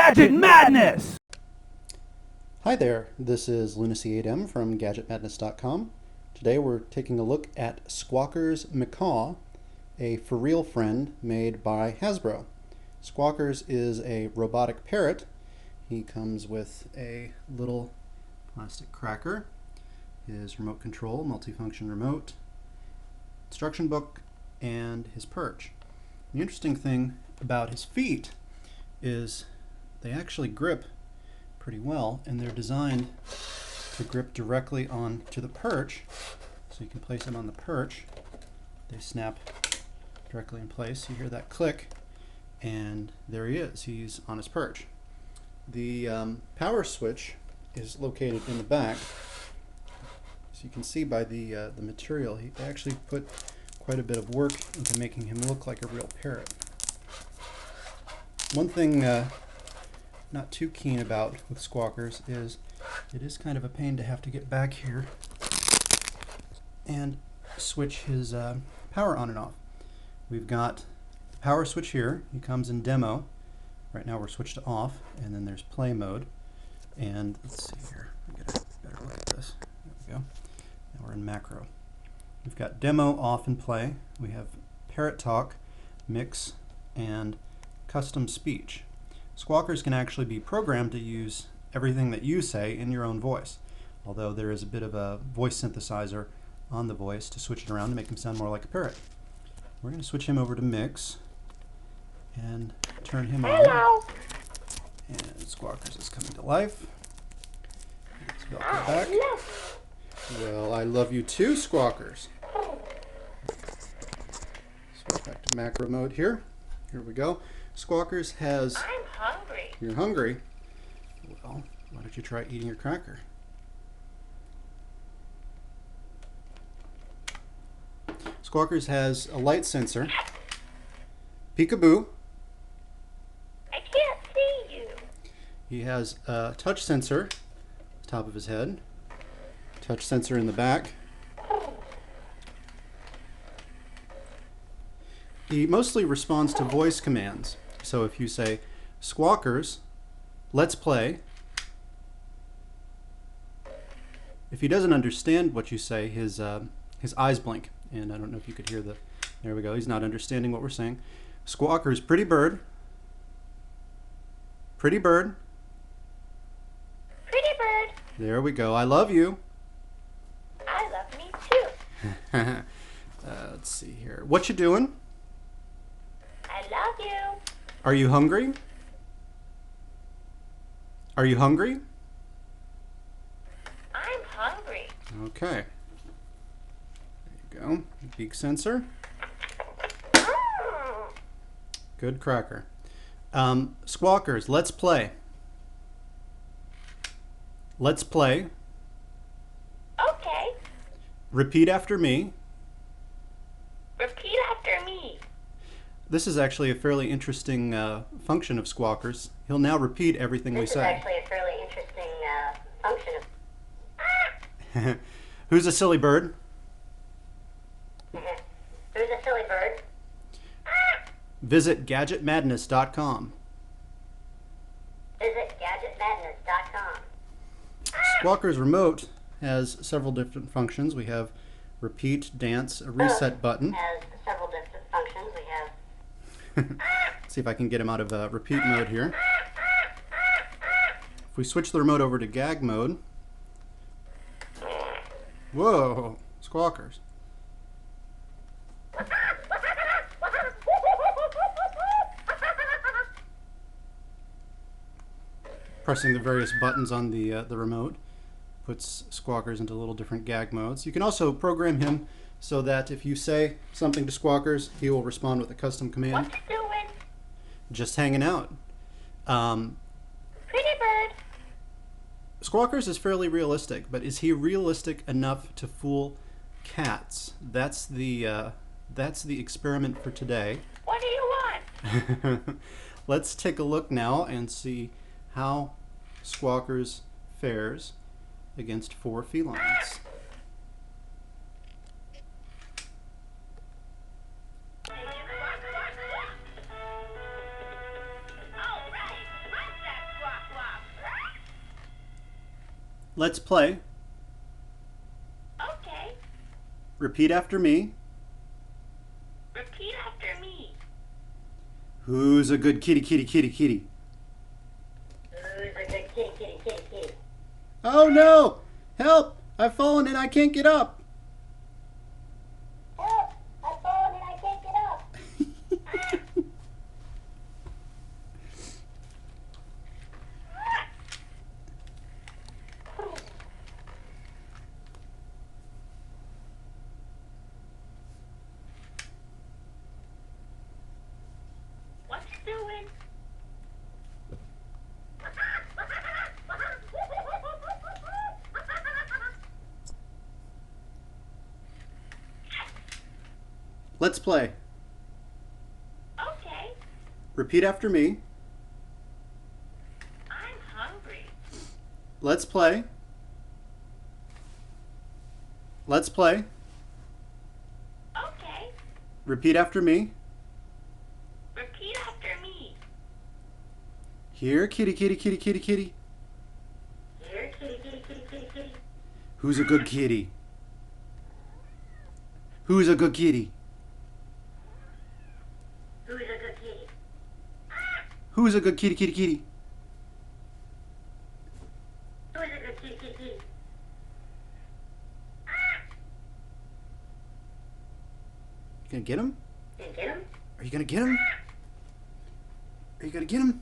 Gadget Madness! Hi there, this is Lunacy8M from GadgetMadness.com. Today we're taking a look at Squawkers McCaw, a for-real friend made by Hasbro. Squawkers is a robotic parrot. He comes with a little plastic cracker, his remote control, multifunction remote, instruction book, and his perch. The interesting thing about his feet is they actually grip pretty well, and they're designed to grip directly onto the perch. So you can place them on the perch. They snap directly in place. You hear that click, and there he is. He's on his perch. The power switch is located in the back. So you can see by the material, he actually put quite a bit of work into making him look like a real parrot. One thing not too keen about with Squawkers is it is kind of a pain to have to get back here and switch his power on and off. We've got the power switch here. He comes in demo. Right now we're switched to off, and then there's play mode. And let's see here. I'll get a better look at this. There we go. Now we're in macro. We've got demo, off, and play. We have parrot talk, mix, and custom speech. Squawkers can actually be programmed to use everything that you say in your own voice, although there is a bit of a voice synthesizer on the voice to switch it around to make him sound more like a parrot. We're going to switch him over to mix and turn him on. Hello. And Squawkers is coming to life. Let's go back. Well, I love you too, Squawkers. Switch back to macro mode here. Here we go. Squawkers has... I'm hungry. You're hungry? Well, why don't you try eating your cracker? Squawkers has a light sensor. Peekaboo. I can't see you. He has a touch sensor at the top of his head. Touch sensor in the back. He mostly responds to voice commands. So if you say, Squawkers, let's play. If he doesn't understand what you say, his eyes blink. And I don't know if you could hear the... There we go. He's not understanding what we're saying. Squawkers, pretty bird. Pretty bird. Pretty bird. There we go. I love you. I love me too. Let's see here. What you doing? I love you. Are you hungry? Are you hungry? I'm hungry. Okay. There you go. Beak sensor. Good cracker. Squawkers, let's play. Let's play. Okay. Repeat after me. Repeat after me. This is actually a fairly interesting function of Squawkers. He'll now repeat everything we This is say. actually a fairly interesting function of... Who's a silly bird? Who's a silly bird? Visit GadgetMadness.com. Visit GadgetMadness.com. Squawkers remote has several different functions. We have repeat, dance, a reset button. Has several different functions. We have... Let's see if I can get him out of repeat mode here. If we switch the remote over to gag mode. Whoa, Squawkers. Pressing the various buttons on the remote puts Squawkers into little different gag modes. You can also program him so that if you say something to Squawkers, he will respond with a custom command. What you doing? Just hanging out. Pretty bird. Squawkers is fairly realistic, but is he realistic enough to fool cats? That's the experiment for today. What do you want? Let's take a look now and see how Squawkers fares against 4 felines. Let's play. Okay. Repeat after me. Repeat after me. Who's a good kitty, kitty, kitty, kitty? Who's a good kitty, kitty, kitty, kitty? Oh no! Help! I've fallen and I can't get up. Help! I've fallen and I can't get up. What's doing? Let's play. Okay. Repeat after me. I'm hungry. Let's play. Let's play. Okay. Repeat after me. Repeat after me. Here, kitty, kitty, kitty, kitty, kitty. Here, kitty, kitty, kitty, kitty, kitty. Who's a good kitty? Who's a good kitty? Who's a good kitty? Who's a good kitty, kitty, kitty? Who's a good kitty, kitty, kitty? You gonna get him? You get him? Are you gonna get him? Are you gonna get him?